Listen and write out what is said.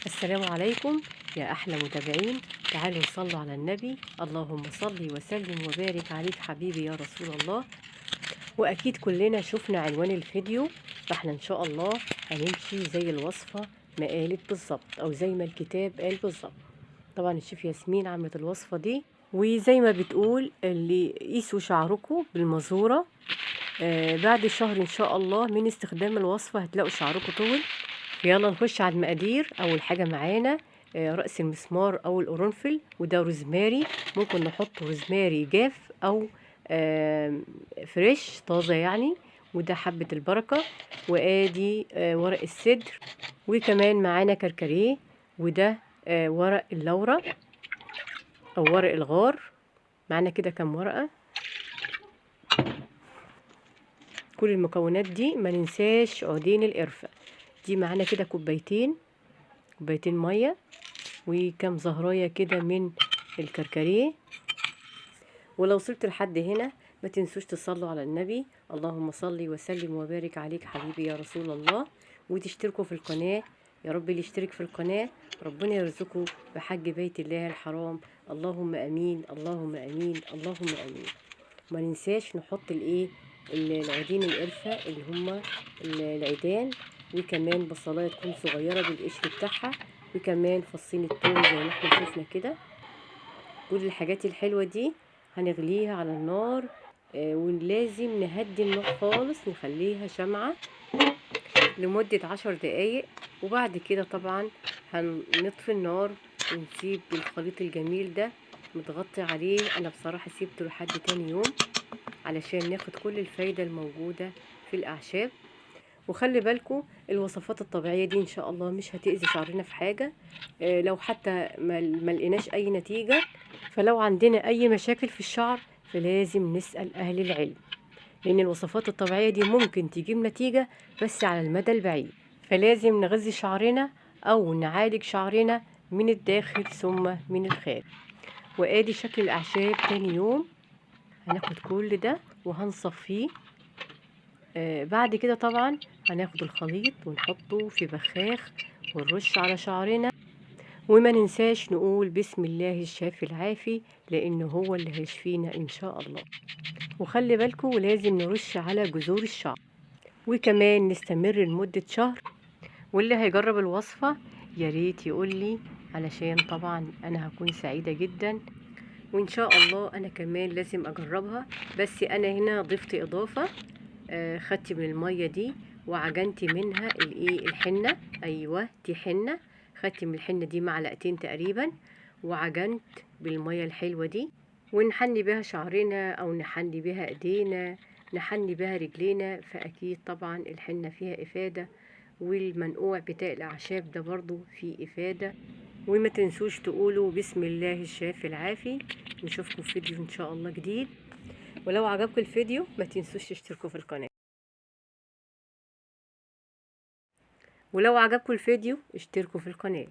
السلام عليكم يا أحلى متابعين. تعالوا نصلوا على النبي. اللهم صل وسلم وبارك عليك حبيبي يا رسول الله. وأكيد كلنا شفنا عنوان الفيديو، فاحنا إن شاء الله هنمشي زي الوصفة ما قالت بالظبط أو زي ما الكتاب قال بالظبط. طبعا الشيف ياسمين عملت الوصفة دي، وزي ما بتقول اللي قيسوا شعركم بالمزورة. بعد شهر إن شاء الله من استخدام الوصفة هتلاقوا شعركم طول. يلا نخش على المقادير. اول حاجه معانا رأس المسمار او القرنفل، وده روزماري. ممكن نحط روزماري جاف او فريش طازه يعني. وده حبه البركه، وادي ورق السدر. وكمان معانا كركديه، وده ورق اللورة او ورق الغار. معانا كده كام ورقه. كل المكونات دي ما ننساش عودين القرفه. دي معانا كده كوبايتين ميه، وكم زهرايه كده من الكركديه. ولو وصلت لحد هنا ما تنسوش تصلوا على النبي. اللهم صل وسلم وبارك عليك حبيبي يا رسول الله. وتشتركوا في القناه. يا رب اللي يشترك في القناه ربنا يرزقه بحج بيت الله الحرام. اللهم امين، اللهم امين، اللهم امين. ما ننساش نحط العودين القرفه اللي هما العيدان. وكمان بصلايه تكون صغيره بالقشر بتاعها، وكمان فصين الثوم زي ما احنا شفنا كده. كل الحاجات الحلوه دي هنغليها على النار. ولازم نهدي النار خالص، نخليها شمعة لمدة 10 دقايق. وبعد كده طبعا هنطفي النار ونسيب الخليط الجميل ده متغطي عليه. انا بصراحة سيبته لحد تاني يوم علشان ناخد كل الفايدة الموجودة في الأعشاب. وخلي بالكم الوصفات الطبيعية دي إن شاء الله مش هتأذي شعرنا في حاجة. لو حتى ما لقيناش أي نتيجة، فلو عندنا أي مشاكل في الشعر فلازم نسأل أهل العلم، لأن الوصفات الطبيعية دي ممكن تجيب نتيجة بس على المدى البعيد. فلازم نغذي شعرنا أو نعالج شعرنا من الداخل ثم من الخارج. وآدي شكل الأعشاب تاني يوم. هناخد كل ده وهنصفيه. بعد كده طبعا هناخد الخليط ونحطه في بخاخ ونرش على شعرنا. وما ننساش نقول بسم الله الشافي العافي، لأنه هو اللي هيشفينا إن شاء الله. وخلي بالكم ولازم نرش على جذور الشعر. وكمان نستمر لمدة شهر. واللي هيجرب الوصفة ياريت يقولي، علشان طبعا أنا هكون سعيدة جدا. وإن شاء الله أنا كمان لازم أجربها. بس أنا هنا ضفت إضافة. خدت من المية دي وعجنت منها الحنة. أيوة دي حنة. خدت من الحنة دي معلقتين تقريبا، وعجنت بالمية الحلوة دي. ونحني بها شعرنا أو نحني بها ايدينا، نحني بها رجلينا. فأكيد طبعا الحنة فيها إفادة، والمنقوع بتاع الأعشاب ده برضو فيه إفادة. وما تنسوش تقولوا بسم الله الشافي العافي. نشوفكم في فيديو إن شاء الله جديد. ولو عجبكم الفيديو ما تنسوش تشتركوا في القناة. ولو عجبكم الفيديو اشتركوا في القناة.